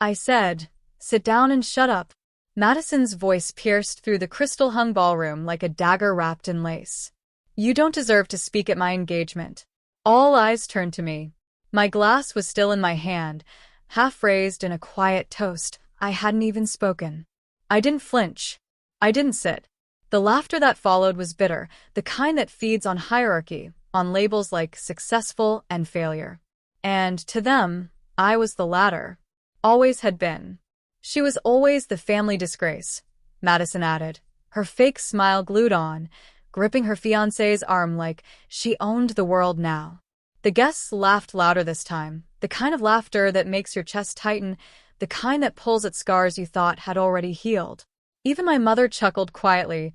I said, "Sit down and shut up." Madison's voice pierced through the crystal-hung ballroom like a dagger wrapped in lace. "You don't deserve to speak at my engagement." All eyes turned to me. My glass was still in my hand, half raised in a quiet toast. I hadn't even spoken. I didn't flinch. I didn't sit. The laughter that followed was bitter, the kind that feeds on hierarchy, on labels like successful and failure. And to them, I was the latter. Always had been. She was always the family disgrace, Madison added, her fake smile glued on, gripping her fiancé's arm like she owned the world now. The guests laughed louder this time, the kind of laughter that makes your chest tighten, the kind that pulls at scars you thought had already healed. Even my mother chuckled quietly,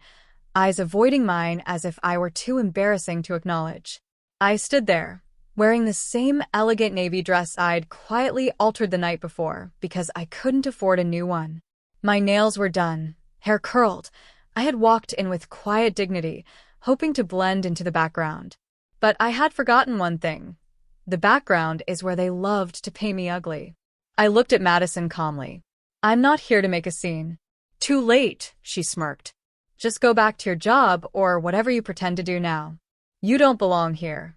eyes avoiding mine as if I were too embarrassing to acknowledge. I stood there, wearing the same elegant navy dress I'd quietly altered the night before because I couldn't afford a new one. My nails were done, hair curled. I had walked in with quiet dignity, hoping to blend into the background. But I had forgotten one thing. The background is where they loved to paint me ugly. I looked at Madison calmly. "I'm not here to make a scene." "Too late," she smirked. "Just go back to your job or whatever you pretend to do now. You don't belong here."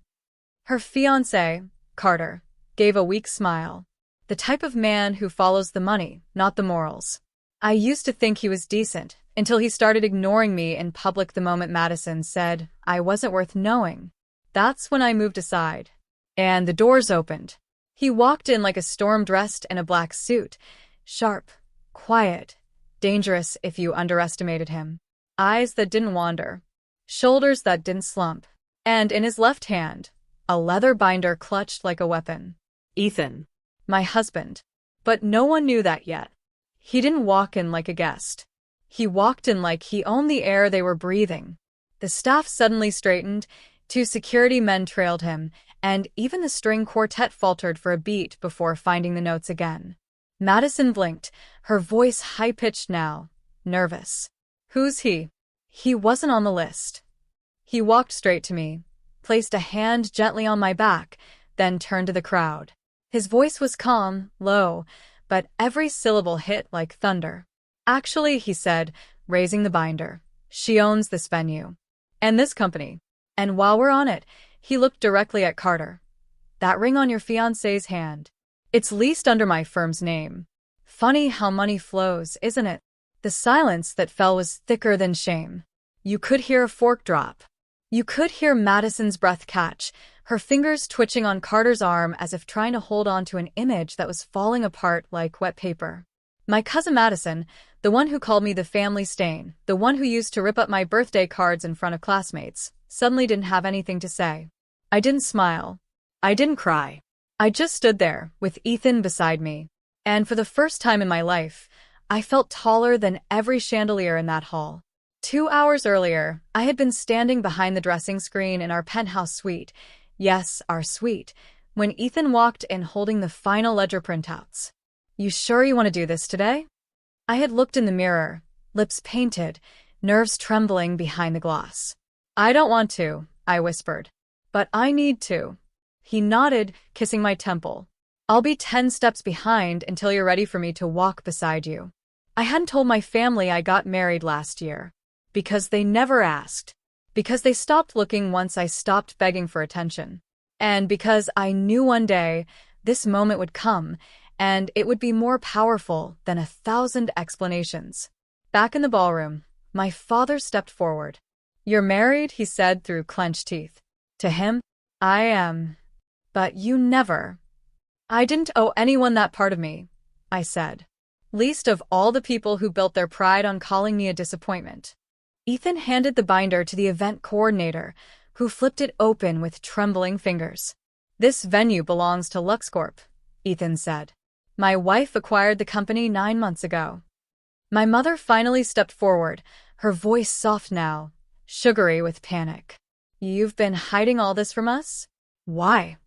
Her fiancé, Carter, gave a weak smile. The type of man who follows the money, not the morals. I used to think he was decent, until he started ignoring me in public the moment Madison said I wasn't worth knowing. That's when I moved aside. And the doors opened. He walked in like a storm dressed in a black suit, sharp, quiet, dangerous if you underestimated him. Eyes that didn't wander, shoulders that didn't slump, and in his left hand, a leather binder clutched like a weapon. Ethan. My husband. But no one knew that yet. He didn't walk in like a guest. He walked in like he owned the air they were breathing. The staff suddenly straightened, 2 security men trailed him, and even the string quartet faltered for a beat before finding the notes again. Madison blinked, her voice high-pitched now, nervous. "Who's he?" "He wasn't on the list." He walked straight to me, placed a hand gently on my back, then turned to the crowd. His voice was calm, low, but every syllable hit like thunder. "Actually," he said, raising the binder, "she owns this venue. And this company. And while we're on it," he looked directly at Carter. "That ring on your fiancé's hand. It's leased under my firm's name. Funny how money flows, isn't it?" The silence that fell was thicker than shame. You could hear a fork drop. You could hear Madison's breath catch, her fingers twitching on Carter's arm as if trying to hold on to an image that was falling apart like wet paper. My cousin Madison, the one who called me the family stain, the one who used to rip up my birthday cards in front of classmates, suddenly didn't have anything to say. I didn't smile. I didn't cry. I just stood there, with Ethan beside me. And for the first time in my life, I felt taller than every chandelier in that hall. 2 hours earlier, I had been standing behind the dressing screen in our penthouse suite, yes, our suite, when Ethan walked in holding the final ledger printouts. "You sure you want to do this today?" I had looked in the mirror, lips painted, nerves trembling behind the gloss. "I don't want to," I whispered. "But I need to." He nodded, kissing my temple. "I'll be 10 steps behind until you're ready for me to walk beside you." I hadn't told my family I got married last year. Because they never asked. Because they stopped looking once I stopped begging for attention. And because I knew one day this moment would come, and it would be more powerful than 1,000 explanations. Back in the ballroom, my father stepped forward. "You're married," he said through clenched teeth. To him, "I am. But you never." "I didn't owe anyone that part of me," I said. "Least of all the people who built their pride on calling me a disappointment." Ethan handed the binder to the event coordinator, who flipped it open with trembling fingers. "This venue belongs to LuxCorp," Ethan said. "My wife acquired the company 9 months ago." My mother finally stepped forward, her voice soft now, sugary with panic. "You've been hiding all this from us? Why?"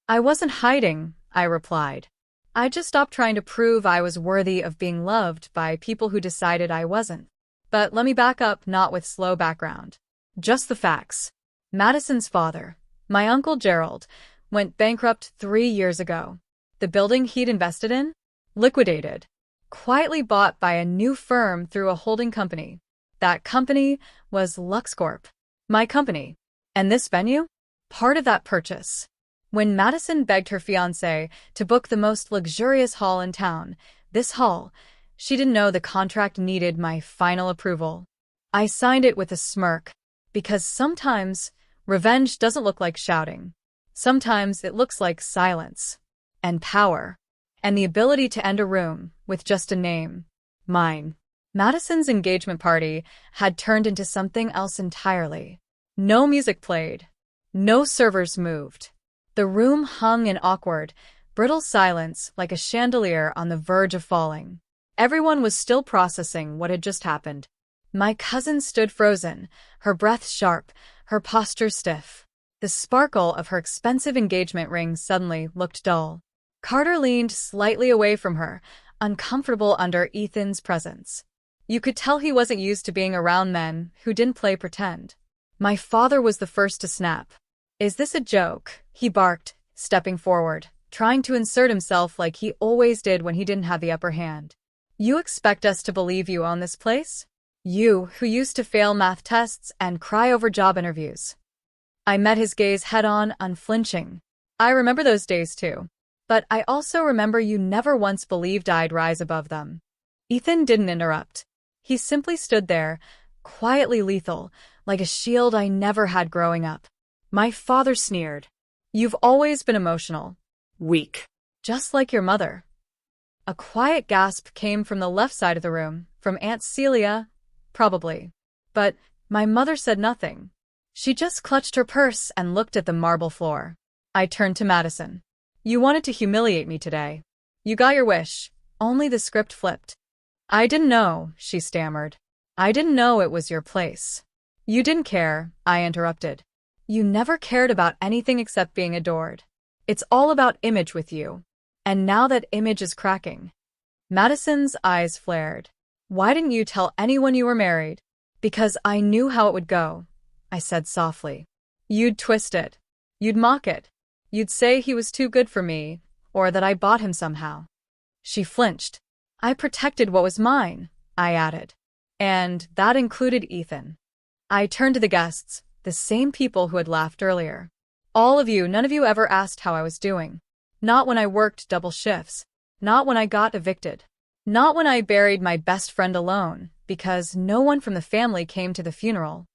"I wasn't hiding," I replied. "I just stopped trying to prove I was worthy of being loved by people who decided I wasn't." But let me back up, not with slow background. Just the facts. Madison's father, my Uncle Gerald, went bankrupt 3 years ago. The building he'd invested in? Liquidated. Quietly bought by a new firm through a holding company. That company was LuxCorp. My company. And this venue? Part of that purchase. When Madison begged her fiancé to book the most luxurious hall in town, this hall, she didn't know the contract needed my final approval. I signed it with a smirk, because sometimes revenge doesn't look like shouting. Sometimes it looks like silence. And power. And the ability to end a room with just a name. Mine. Madison's engagement party had turned into something else entirely. No music played. No servers moved. The room hung in awkward, brittle silence like a chandelier on the verge of falling. Everyone was still processing what had just happened. My cousin stood frozen, her breath sharp, her posture stiff. The sparkle of her expensive engagement ring suddenly looked dull. Carter leaned slightly away from her, uncomfortable under Ethan's presence. You could tell he wasn't used to being around men who didn't play pretend. My father was the first to snap. "Is this a joke?" he barked, stepping forward, trying to insert himself like he always did when he didn't have the upper hand. "You expect us to believe you own this place? You, who used to fail math tests and cry over job interviews." I met his gaze head-on, unflinching. "I remember those days too. But I also remember you never once believed I'd rise above them." Ethan didn't interrupt. He simply stood there, quietly lethal, like a shield I never had growing up. My father sneered. "You've always been emotional. Weak. Just like your mother." A quiet gasp came from the left side of the room, from Aunt Celia, probably. But my mother said nothing. She just clutched her purse and looked at the marble floor. I turned to Madison. "You wanted to humiliate me today. You got your wish, only the script flipped." "I didn't know," she stammered. "I didn't know it was your place." "You didn't care," I interrupted. "You never cared about anything except being adored. It's all about image with you. And now that image is cracking." Madison's eyes flared. "Why didn't you tell anyone you were married?" "Because I knew how it would go," I said softly. "You'd twist it. You'd mock it. You'd say he was too good for me, or that I bought him somehow." She flinched. "I protected what was mine," I added. "And that included Ethan." I turned to the guests, the same people who had laughed earlier. "All of you, none of you ever asked how I was doing. Not when I worked double shifts. Not when I got evicted. Not when I buried my best friend alone, because no one from the family came to the funeral."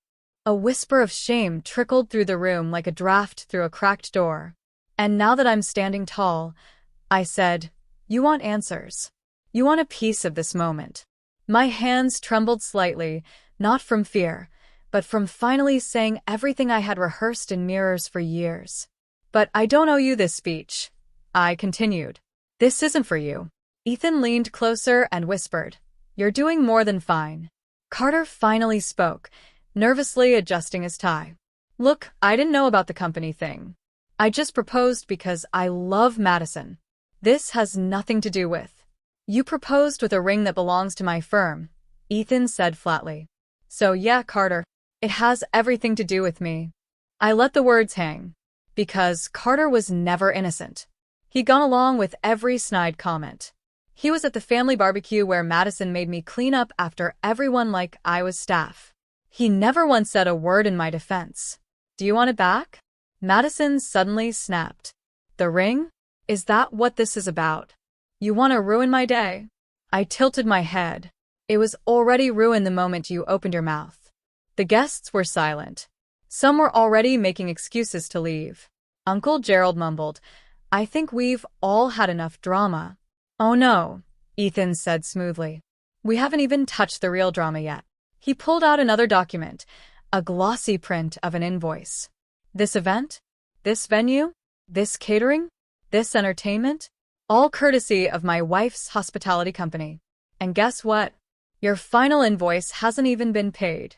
A whisper of shame trickled through the room like a draft through a cracked door. "And now that I'm standing tall," I said, "you want answers. You want a piece of this moment." My hands trembled slightly, not from fear, but from finally saying everything I had rehearsed in mirrors for years. "But I don't owe you this speech," I continued. "This isn't for you." Ethan leaned closer and whispered, "You're doing more than fine." Carter finally spoke, nervously adjusting his tie. "Look, I didn't know about the company thing. I just proposed because I love Madison. This has nothing to do with." "You proposed with a ring that belongs to my firm," Ethan said flatly. "So yeah, Carter, it has everything to do with me." I let the words hang. Because Carter was never innocent. He'd gone along with every snide comment. He was at the family barbecue where Madison made me clean up after everyone like I was staff. He never once said a word in my defense. "Do you want it back?" Madison suddenly snapped. "The ring? Is that what this is about? You want to ruin my day?" I tilted my head. "It was already ruined the moment you opened your mouth." The guests were silent. Some were already making excuses to leave. Uncle Gerald mumbled, "I think we've all had enough drama." "Oh no," Ethan said smoothly. "We haven't even touched the real drama yet." He pulled out another document, a glossy print of an invoice. "This event? This venue? This catering? This entertainment? All courtesy of my wife's hospitality company. And guess what? Your final invoice hasn't even been paid."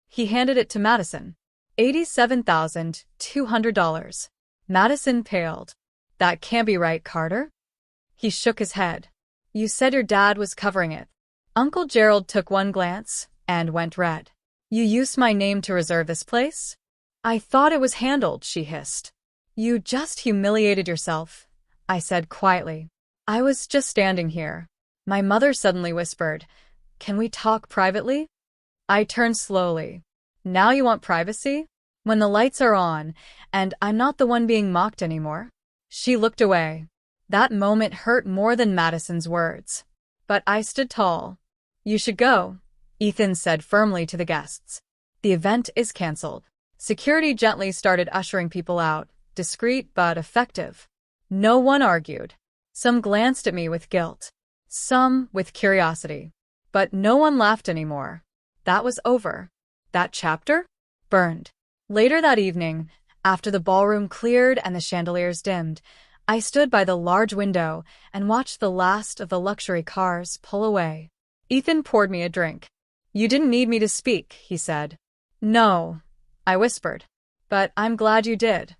He handed it to Madison. $87,200. Madison paled. "That can't be right, Carter." He shook his head. "You said your dad was covering it." Uncle Gerald took one glance and went red. "You used my name to reserve this place?" "I thought it was handled," she hissed. "You just humiliated yourself," I said quietly. I was just standing here. My mother suddenly whispered, "Can we talk privately?" I turned slowly. Now you want privacy? When the lights are on, and I'm not the one being mocked anymore? She looked away. That moment hurt more than Madison's words. But I stood tall. "You should go," Ethan said firmly to the guests. "The event is cancelled." Security gently started ushering people out, discreet but effective. No one argued. Some glanced at me with guilt. Some with curiosity. But no one laughed anymore. That was over. That chapter? Burned. Later that evening, after the ballroom cleared and the chandeliers dimmed, I stood by the large window and watched the last of the luxury cars pull away. Ethan poured me a drink. "You didn't need me to speak," he said. "No," I whispered. "But I'm glad you did."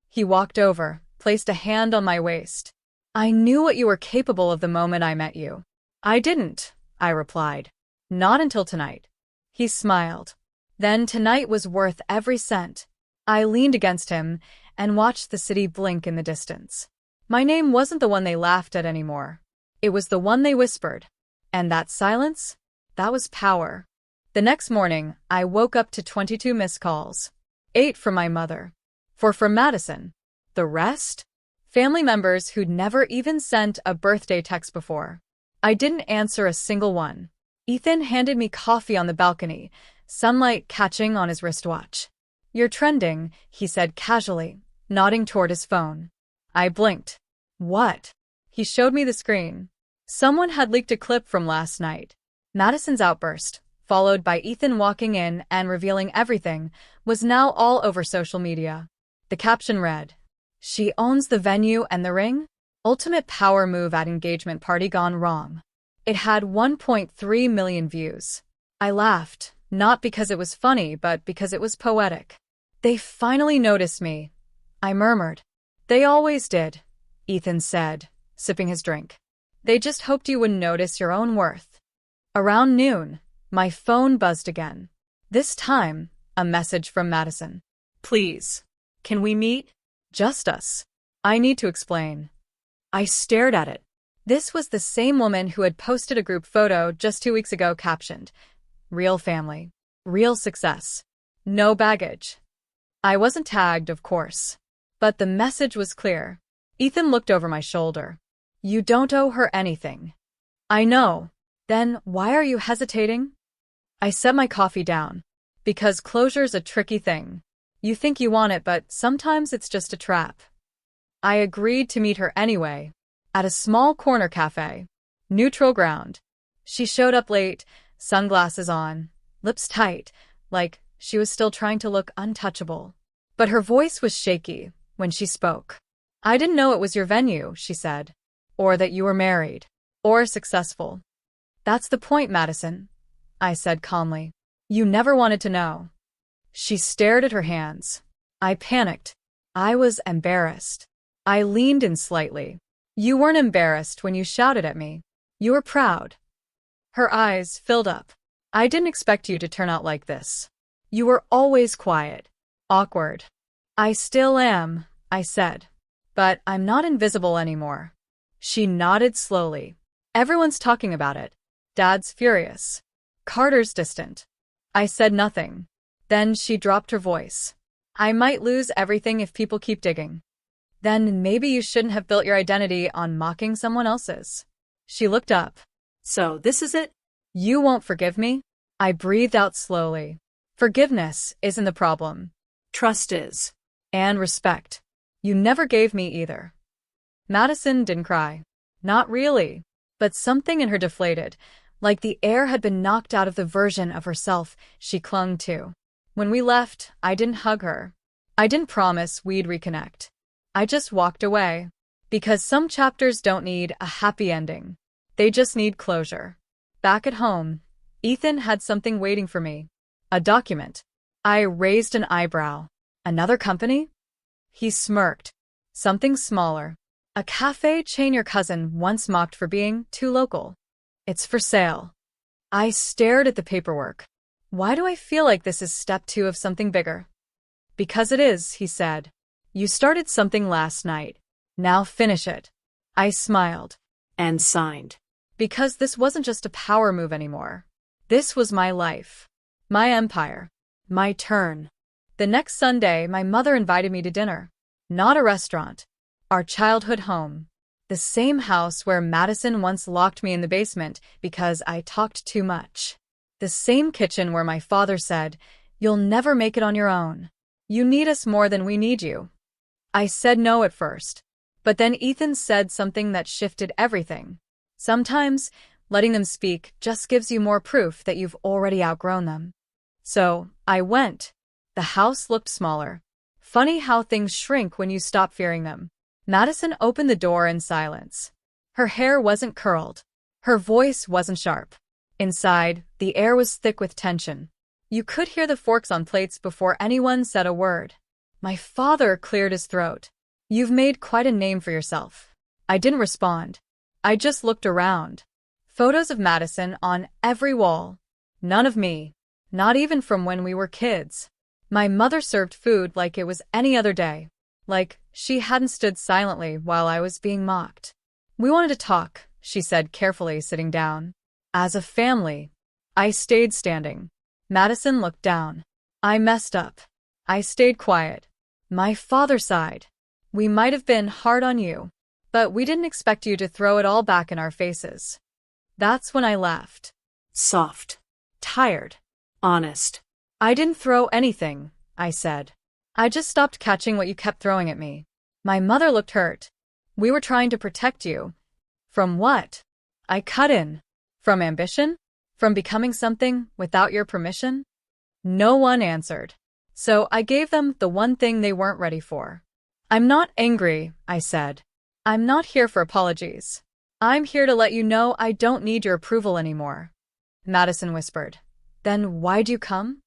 He walked over, placed a hand on my waist. "I knew what you were capable of the moment I met you." "I didn't," I replied. "Not until tonight." He smiled. Then tonight was worth every cent. I leaned against him and watched the city blink in the distance. My name wasn't the one they laughed at anymore. It was the one they whispered. And that silence? That was power. The next morning, I woke up to 22 missed calls. 8 from my mother. 4 from Madison. The rest? Family members who'd never even sent a birthday text before. I didn't answer a single one. Ethan handed me coffee on the balcony, sunlight catching on his wristwatch. "You're trending," he said casually, nodding toward his phone. I blinked. "What?" He showed me the screen. Someone had leaked a clip from last night. Madison's outburst, followed by Ethan walking in and revealing everything, was now all over social media. The caption read, "She owns the venue and the ring? Ultimate power move at engagement party gone wrong." It had 1.3 million views. I laughed, not because it was funny, but because it was poetic. "They finally noticed me," I murmured. "They always did," Ethan said, sipping his drink. "They just hoped you wouldn't notice your own worth." Around noon, my phone buzzed again. This time, a message from Madison. "Please, can we meet? Just us. I need to explain." I stared at it. This was the same woman who had posted a group photo just 2 weeks ago captioned, "Real family. Real success. No baggage." I wasn't tagged, of course. But the message was clear. Ethan looked over my shoulder. "You don't owe her anything." "I know. Then why are you hesitating?" I set my coffee down. "Because closure's a tricky thing. You think you want it, but sometimes it's just a trap." I agreed to meet her anyway. At a small corner cafe. Neutral ground. She showed up late, sunglasses on, lips tight, like she was still trying to look untouchable. But her voice was shaky when she spoke. "I didn't know it was your venue," she said. "Or that you were married. Or successful." "That's the point, Madison," I said calmly. "You never wanted to know." She stared at her hands. I panicked. I was embarrassed. I leaned in slightly. "You weren't embarrassed when you shouted at me. You were proud." Her eyes filled up. "I didn't expect you to turn out like this. You were always quiet. Awkward." "I still am," I said. "But I'm not invisible anymore." She nodded slowly. "Everyone's talking about it. Dad's furious. Carter's distant." I said nothing. Then she dropped her voice. "I might lose everything if people keep digging." "Then maybe you shouldn't have built your identity on mocking someone else's." She looked up. "So this is it? You won't forgive me?" I breathed out slowly. "Forgiveness isn't the problem. Trust is. And respect. You never gave me either." Madison didn't cry. Not really. But something in her deflated, like the air had been knocked out of the version of herself she clung to. When we left, I didn't hug her. I didn't promise we'd reconnect. I just walked away. Because some chapters don't need a happy ending. They just need closure. Back at home, Ethan had something waiting for me. A document. I raised an eyebrow. "Another company?" He smirked. "Something smaller. A cafe chain your cousin once mocked for being too local. It's for sale." I stared at the paperwork. "Why do I feel like this is step 2 of something bigger?" "Because it is," he said. "You started something last night. Now finish it." I smiled. and signed. Because this wasn't just a power move anymore. This was my life. My empire. My turn. The next Sunday, my mother invited me to dinner. Not a restaurant. Our childhood home. The same house where Madison once locked me in the basement because I talked too much. The same kitchen where my father said, "You'll never make it on your own. You need us more than we need you." I said no at first. But then Ethan said something that shifted everything. Sometimes, letting them speak just gives you more proof that you've already outgrown them. So, I went. The house looked smaller. Funny how things shrink when you stop fearing them. Madison opened the door in silence. Her hair wasn't curled. Her voice wasn't sharp. Inside, the air was thick with tension. You could hear the forks on plates before anyone said a word. My father cleared his throat. "You've made quite a name for yourself." I didn't respond. I just looked around. Photos of Madison on every wall. None of me. Not even from when we were kids. My mother served food like it was any other day. Like she hadn't stood silently while I was being mocked. "We wanted to talk," she said carefully, sitting down. "As a family." I stayed standing. Madison looked down. "I messed up." I stayed quiet. My father sighed. "We might have been hard on you, but we didn't expect you to throw it all back in our faces." That's when I left. Soft. Tired. Honest. "I didn't throw anything," I said. "I just stopped catching what you kept throwing at me." My mother looked hurt. "We were trying to protect you." "From what?" I cut in. "From ambition? From becoming something without your permission?" No one answered. So I gave them the one thing they weren't ready for. "I'm not angry," I said. "I'm not here for apologies. I'm here to let you know I don't need your approval anymore." Madison whispered. "Then why'd you come?"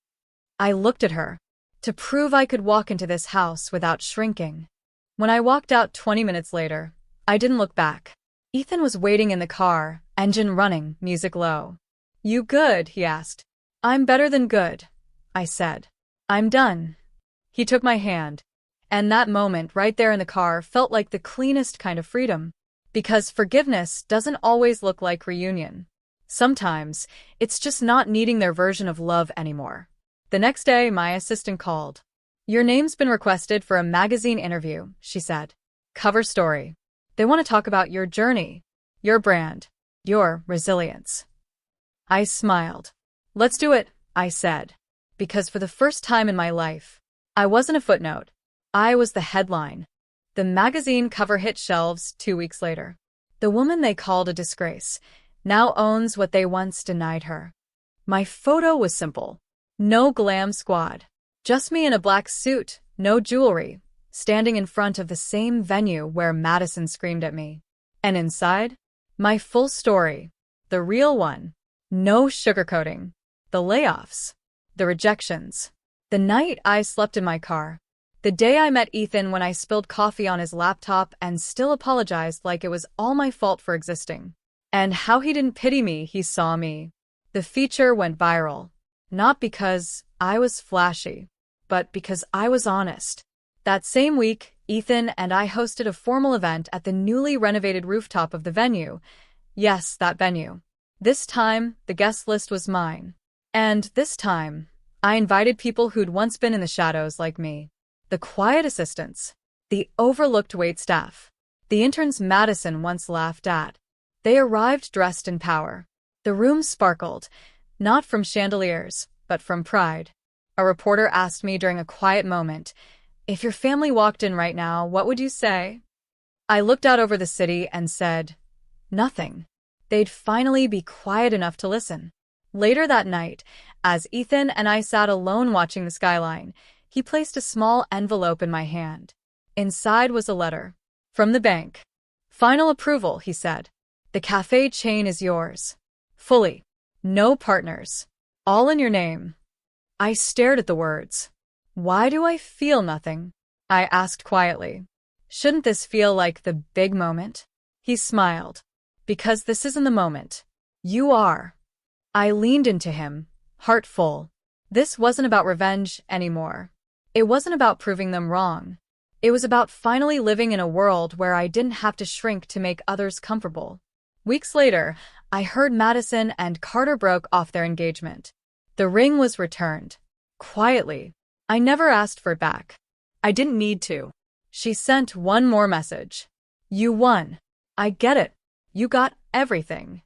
I looked at her. To prove I could walk into this house without shrinking. When I walked out 20 minutes later, I didn't look back. Ethan was waiting in the car, engine running, music low. "You good?" he asked. "I'm better than good," I said. "I'm done." He took my hand. And that moment right there in the car felt like the cleanest kind of freedom. Because forgiveness doesn't always look like reunion. Sometimes, it's just not needing their version of love anymore. The next day, my assistant called. "Your name's been requested for a magazine interview," she said. "Cover story. They want to talk about your journey, your brand, your resilience." I smiled. "Let's do it," I said. Because for the first time in my life, I wasn't a footnote. I was the headline. The magazine cover hit shelves 2 weeks later. The woman they called a disgrace now owns what they once denied her. My photo was simple. No glam squad. Just me in a black suit, no jewelry, standing in front of the same venue where Madison screamed at me. And inside, my full story. The real one. No sugarcoating. The layoffs. The rejections. The night I slept in my car. The day I met Ethan when I spilled coffee on his laptop and still apologized like it was all my fault for existing. And how he didn't pity me, he saw me. The feature went viral. Not because I was flashy, but because I was honest. That same week, Ethan and I hosted a formal event at the newly renovated rooftop of the venue. Yes, that venue. This time, the guest list was mine. And this time, I invited people who'd once been in the shadows like me. The quiet assistants. The overlooked waitstaff. The interns Madison once laughed at. They arrived dressed in power. The room sparkled. Not from chandeliers, but from pride. A reporter asked me during a quiet moment, "If your family walked in right now, what would you say?" I looked out over the city and said, "Nothing." They'd finally be quiet enough to listen. Later that night, as Ethan and I sat alone watching the skyline, he placed a small envelope in my hand. Inside was a letter. From the bank. "Final approval," he said. "The cafe chain is yours. Fully. No partners. All in your name." I stared at the words. "Why do I feel nothing?" I asked quietly. "Shouldn't this feel like the big moment?" He smiled. "Because this isn't the moment. You are." I leaned into him, heart full. This wasn't about revenge anymore. It wasn't about proving them wrong. It was about finally living in a world where I didn't have to shrink to make others comfortable. Weeks later, I heard Madison and Carter broke off their engagement. The ring was returned. Quietly. I never asked for it back. I didn't need to. She sent one more message. You won. I get it. You got everything.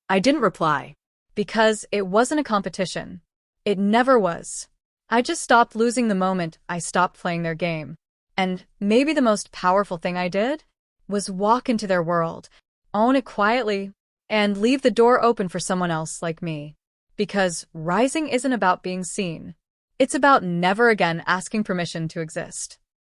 I didn't reply. Because it wasn't a competition. It never was. I just stopped losing the moment I stopped playing their game. And maybe the most powerful thing I did was walk into their world, own it quietly, and leave the door open for someone else like me. Because rising isn't about being seen. It's about never again asking permission to exist.